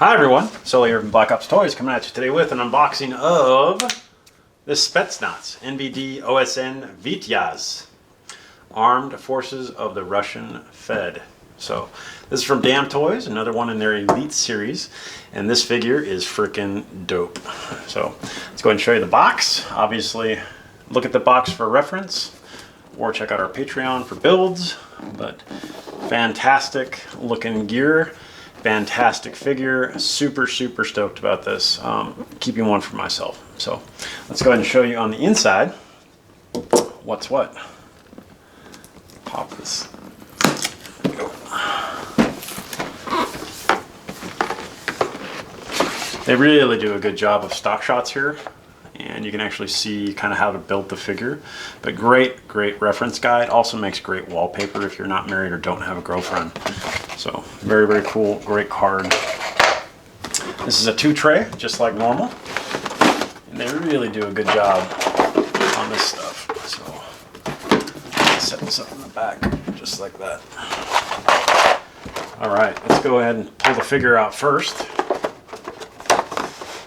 Hi everyone, Sully here from Black Ops Toys coming at you today with an unboxing of this Spetsnaz MVD OSN Vityaz, Armed Forces of the Russian Fed. So this is from Damn Toys, another one in their Elite series, and this figure is freaking dope. So let's go ahead and show you the box. Obviously, look at the box for reference, or check out our Patreon for builds, but fantastic looking gear. Fantastic figure. Super stoked about this. Keeping one for myself. So let's go ahead and show you on the inside what's what. Pop this. There we go. They really do a good job of stock shots here, and you can actually see kind of how to build the figure. But great reference guide. Also makes great wallpaper if you're not married or don't have a girlfriend. So very cool, great card. This is a 2-tray, just like normal. And they really do a good job on this stuff. So set this up in the back, just like that. All right, let's go ahead and pull the figure out first.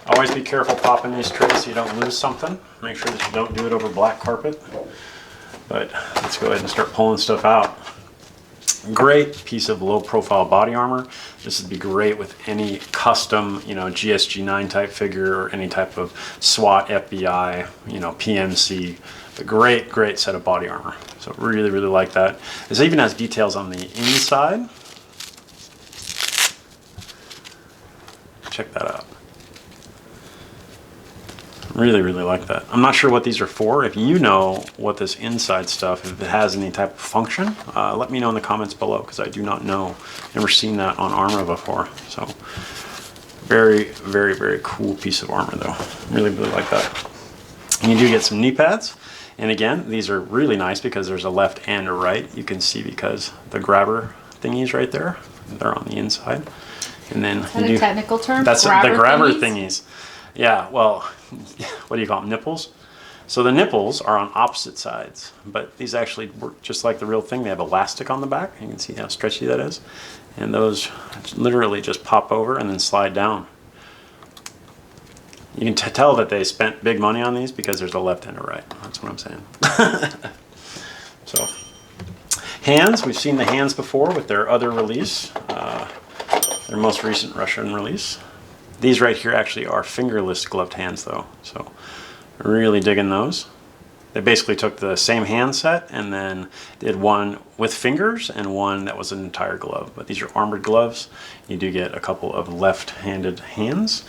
Always be careful popping these trays so you don't lose something. Make sure that you don't do it over black carpet. But let's go ahead and start pulling stuff out. Great piece of low profile body armor. This would be great with any custom, GSG-9 type figure or any type of SWAT, FBI, PMC. But great set of body armor. So really like that. This even has details on the inside. Check that out. Really like that. I'm not sure what these are for. If you know what this inside stuff, if it has any type of function, let me know in the comments below, because I do not know. Never seen that on armor before. So very cool piece of armor though. Really like that. And you do get some knee pads. And again, these are really nice because there's a left and a right. You can see because the grabber thingies right there, they're on the inside. And then is that a technical term? That's the grabber thingies. Yeah, well, what do you call them, nipples? So the nipples are on opposite sides, but these actually work just like the real thing. They have elastic on the back. You can see how stretchy that is. And those literally just pop over and then slide down. You can tell that they spent big money on these because there's a left and a right. That's what I'm saying. So, hands. We've seen the hands before with their other release, their most recent Russian release. These right here actually are fingerless gloved hands though, so really digging those. They basically took the same hand set and then did one with fingers and one that was an entire glove. But these are armored gloves. You do get a couple of left-handed hands.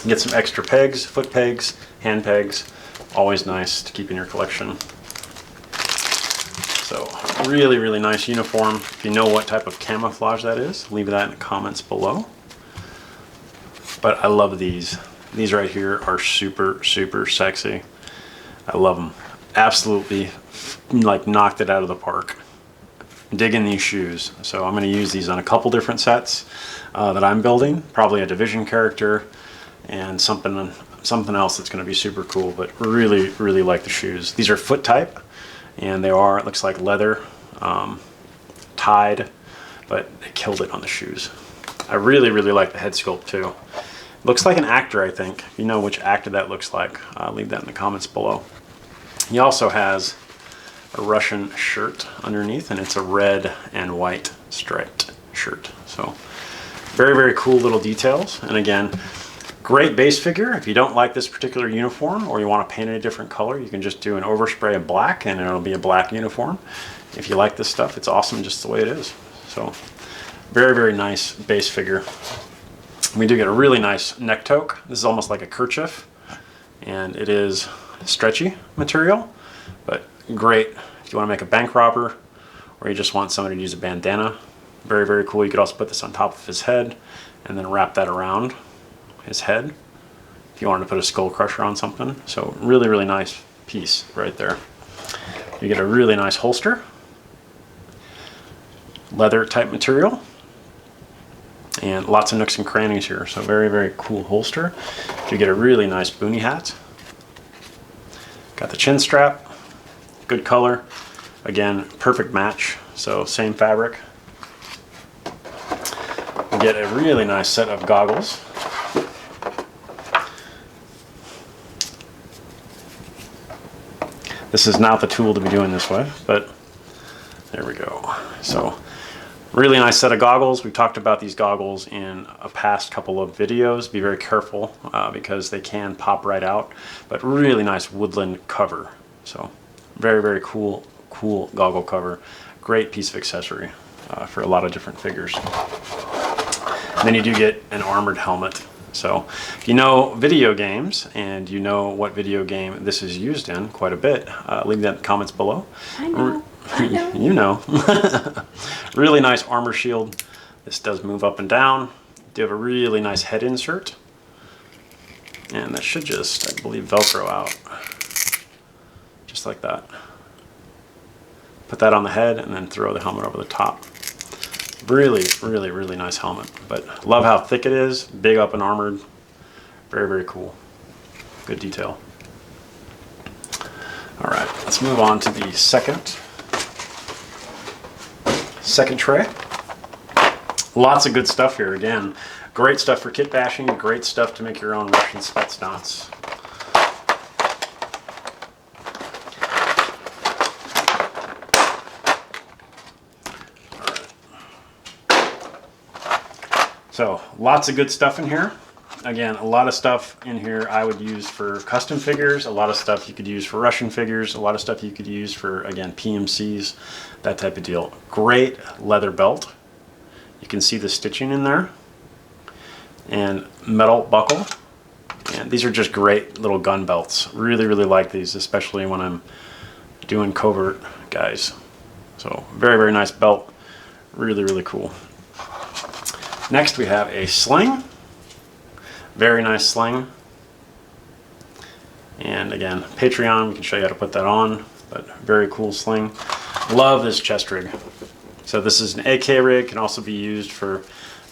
Get some extra pegs, foot pegs, hand pegs. Always nice to keep in your collection. So really nice uniform. If you know what type of camouflage that is, leave that in the comments below. But I love these. These right here are super sexy. I love them. Absolutely, like knocked it out of the park. Digging these shoes. So I'm going to use these on a couple different sets that I'm building. Probably a division character and something else that's going to be super cool. But really like the shoes. These are foot type. And they are, it looks like leather, tied, but they killed it on the shoes. I really like the head sculpt too. Looks like an actor, I think. If you know which actor that looks like, leave that in the comments below. He also has a Russian shirt underneath, and it's a red and white striped shirt. So very cool little details. And again, great base figure. If you don't like this particular uniform or you want to paint it a different color, you can just do an overspray of black and it'll be a black uniform. If you like this stuff, it's awesome just the way it is. So very nice base figure. We do get a really nice neck toque. This is almost like a kerchief, and it is stretchy material, but great if you want to make a bank robber or you just want somebody to use a bandana. Very cool. You could also put this on top of his head and then wrap that around his head if you wanted to put a skull crusher on something. So really nice piece right there. You get a really nice holster, leather type material, and lots of nooks and crannies here. So very cool holster. You get a really nice boonie hat. Got the chin strap, good color. Again, perfect match. So same fabric. get a really nice set of goggles. This is not the tool to be doing this with, but there we go. So really nice set of goggles. We've talked about these goggles in a past couple of videos. Be very careful because they can pop right out, but really nice woodland cover. So very, very cool goggle cover. Great piece of accessory for a lot of different figures. And then you do get an armored helmet. So if you know video games and you know what video game this is used in quite a bit, leave that in the comments below. I know. You know. Really nice armor shield. This does move up and down. You do have a really nice head insert. And that should just, I believe, Velcro out. Just like that. Put that on the head and then throw the helmet over the top. Really, really, really nice helmet. But love how thick it is. Big up and armored. Very, very cool. Good detail. All right, let's move on to the second tray. Lots of good stuff here. Again, great stuff for kit bashing. Great stuff to make your own Russian Spetsnaz. So lots of good stuff in here. Again, a lot of stuff in here I would use for custom figures, a lot of stuff you could use for Russian figures, a lot of stuff you could use for, again, PMCs, that type of deal. Great leather belt. You can see the stitching in there. And metal buckle. And these are just great little gun belts. Really, really like these, especially when I'm doing covert guys. So very, very nice belt. Really, really cool. Next we have a sling. Very nice sling. And again, Patreon, we can show you how to put that on, but very cool sling. Love this chest rig. So this is an AK rig, can also be used for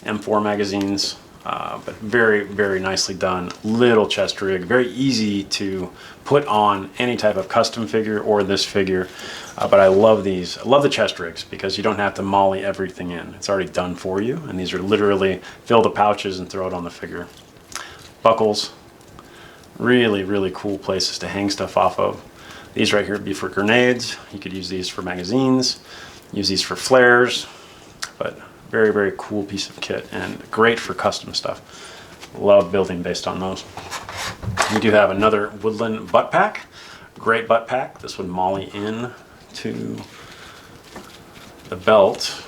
M4 magazines, but very, very nicely done. Little chest rig, very easy to put on any type of custom figure or this figure. But I love these. I love the chest rigs because you don't have to molly everything in. It's already done for you, and these are literally fill the pouches and throw it on the figure. Buckles, really, really cool places to hang stuff off of. These right here would be for grenades. You could use these for magazines, use these for flares, but very, very cool piece of kit and great for custom stuff. Love building based on those. We do have another woodland butt pack. Great butt pack. This would molly in to the belt.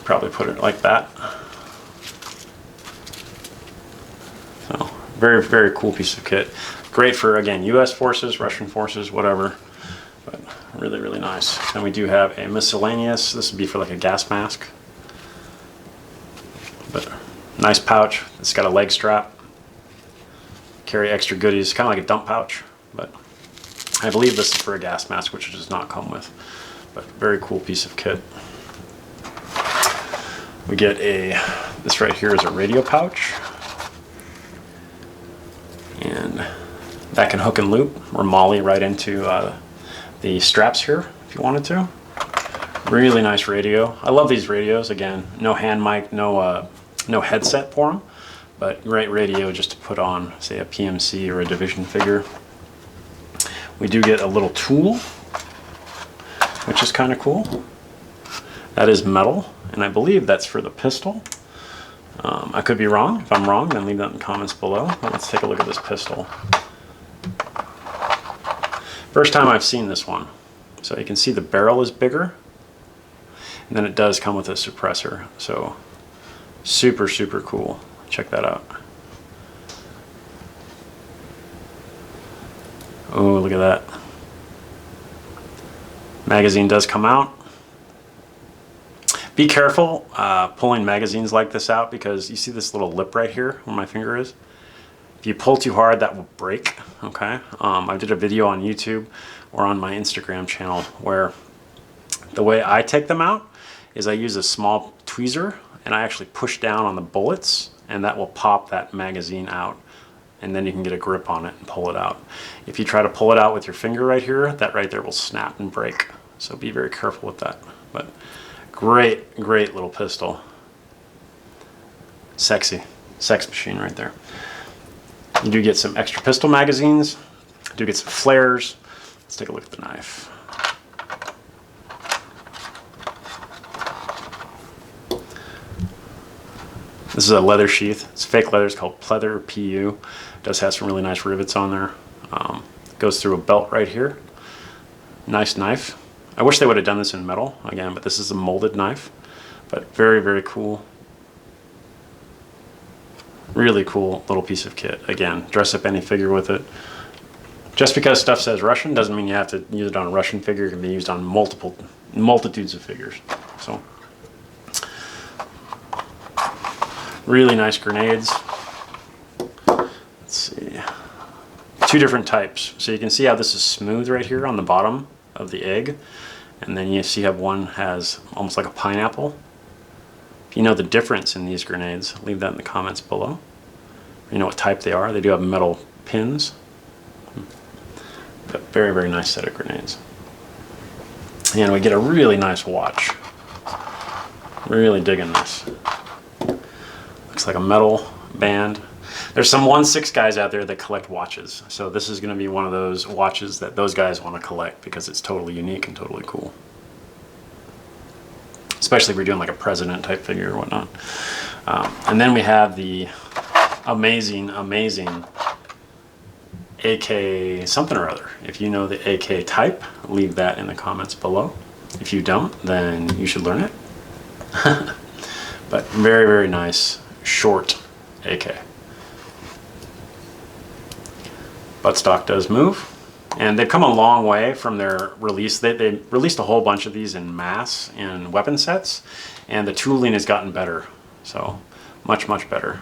Probably put it like that. So very, very cool piece of kit. Great for, again, US forces, Russian forces, whatever. But really, really nice. Then we do have a miscellaneous. This would be for like a gas mask. But nice pouch. It's got a leg strap. Carry extra goodies, kind of like a dump pouch. But I believe this is for a gas mask, which it does not come with. But very cool piece of kit. We get this right here is a radio pouch. And that can hook and loop or molly right into the straps here if you wanted to. Really nice radio. I love these radios. Again, no hand mic, no headset for them, but great radio just to put on, say, a PMC or a division figure. We do get a little tool, which is kind of cool. That is metal, and I believe that's for the pistol. I could be wrong. If I'm wrong, then leave that in the comments below. But let's take a look at this pistol. First time I've seen this one. So you can see the barrel is bigger. And then it does come with a suppressor. So super, super cool. Check that out. Oh, look at that. Magazine does come out. Be careful pulling magazines like this out because you see this little lip right here where my finger is. If you pull too hard, that will break, okay? I did a video on YouTube or on my Instagram channel where the way I take them out is I use a small tweezer and I actually push down on the bullets and that will pop that magazine out and then you can get a grip on it and pull it out. If you try to pull it out with your finger right here, that right there will snap and break. So be very careful with that. But Great, great little pistol. Sexy. Sex machine right there. You do get some extra pistol magazines. You do get some flares. Let's take a look at the knife. This is a leather sheath. It's fake leather. It's called pleather PU. It does have some really nice rivets on there. Goes through a belt right here. Nice knife. I wish they would have done this in metal again, but this is a molded knife. But very, very cool. Really cool little piece of kit. Again, dress up any figure with it. Just because stuff says Russian doesn't mean you have to use it on a Russian figure. It can be used on multitudes of figures. So, really nice grenades. Let's see. 2 different types. So you can see how this is smooth right here on the bottom of the egg. And then you see how one has almost like a pineapple. If you know the difference in these grenades, leave that in the comments below. You know what type they are. They do have metal pins. But very, very nice set of grenades. And we get a really nice watch. Really digging this. Looks like a metal band. There's some 1/6 guys out there that collect watches. So this is going to be one of those watches that those guys want to collect because it's totally unique and totally cool. Especially if we're doing like a president type figure or whatnot. And then we have the amazing, amazing AK something or other. If you know the AK type, leave that in the comments below. If you don't, then you should learn it. But very, very nice short AK. Buttstock does move. And they've come a long way from their release. They released a whole bunch of these in mass in weapon sets, and the tooling has gotten better. So much, much better.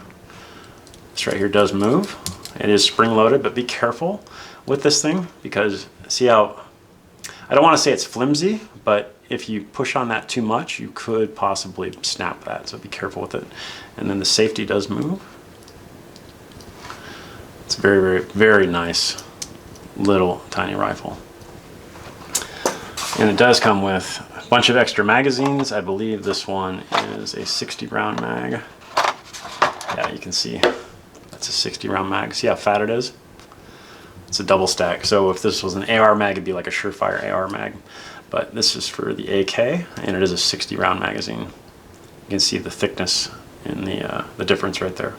This right here does move. It is spring loaded, but be careful with this thing because see how, I don't want to say it's flimsy, but if you push on that too much, you could possibly snap that. So be careful with it. And then the safety does move. It's very, very, very nice little tiny rifle. And it does come with a bunch of extra magazines. I believe this one is a 60 round mag. Yeah, you can see that's a 60 round mag. See how fat it is? It's a double stack. So if this was an AR mag, it'd be like a Surefire AR mag. But this is for the AK, and it is a 60 round magazine. You can see the thickness in the difference right there.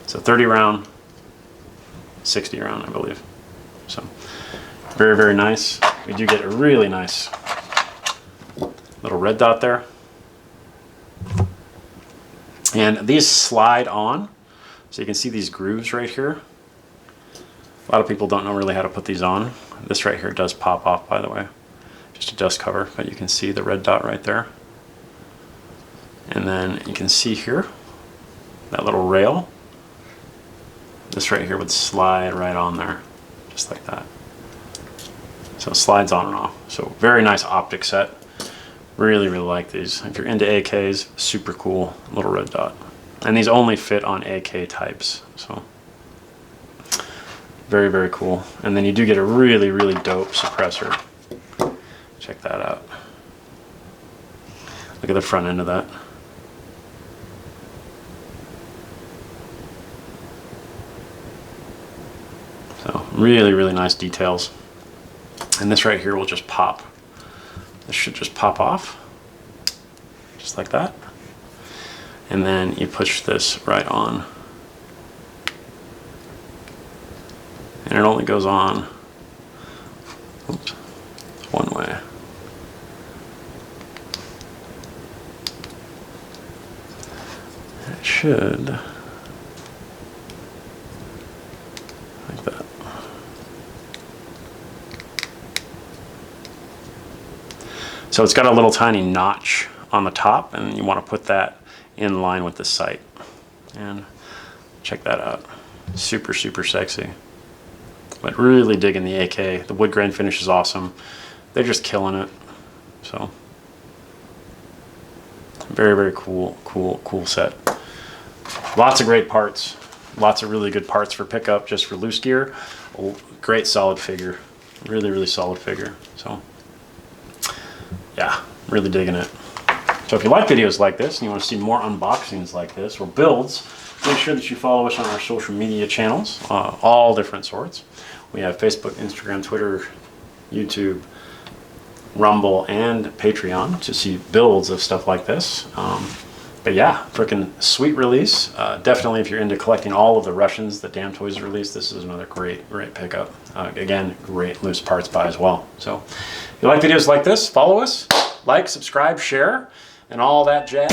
So 30 round, 60 round, I believe. So very, very nice. We do get a really nice little red dot there. And these slide on. So you can see these grooves right here. A lot of people don't know really how to put these on. This right here does pop off, by the way. Just a dust cover, but you can see the red dot right there. And then you can see here, that little rail. This right here would slide right on there, just like that. So it slides on and off. So very nice optic set. Really, really like these. If you're into AKs, super cool little red dot. And these only fit on AK types, so very, very cool. And then you do get a really, really dope suppressor. Check that out. Look at the front end of that. So really, really nice details. And this right here will just pop. This should just pop off, just like that. And then you push this right on. And it only goes on, oops, one way. It should, like that. So it's got a little tiny notch on the top, and you want to put that in line with the sight. And check that out. Super, super sexy. But really digging the AK. The wood grain finish is awesome. They're just killing it. So very, very cool, cool set. Lots of great parts. Lots of really good parts for pickup, just for loose gear. Great solid figure. Really, really solid figure. So yeah, really digging it. So if you like videos like this and you want to see more unboxings like this or builds, make sure that you follow us on our social media channels, all different sorts. We have Facebook, Instagram, Twitter, YouTube, Rumble, and Patreon to see builds of stuff like this. But yeah, freaking sweet release. Definitely if you're into collecting all of the Russians that Damn Toys released, this is another great pickup. Again, great loose parts buy as well. So if you like videos like this, follow us, like, subscribe, share, and all that jazz.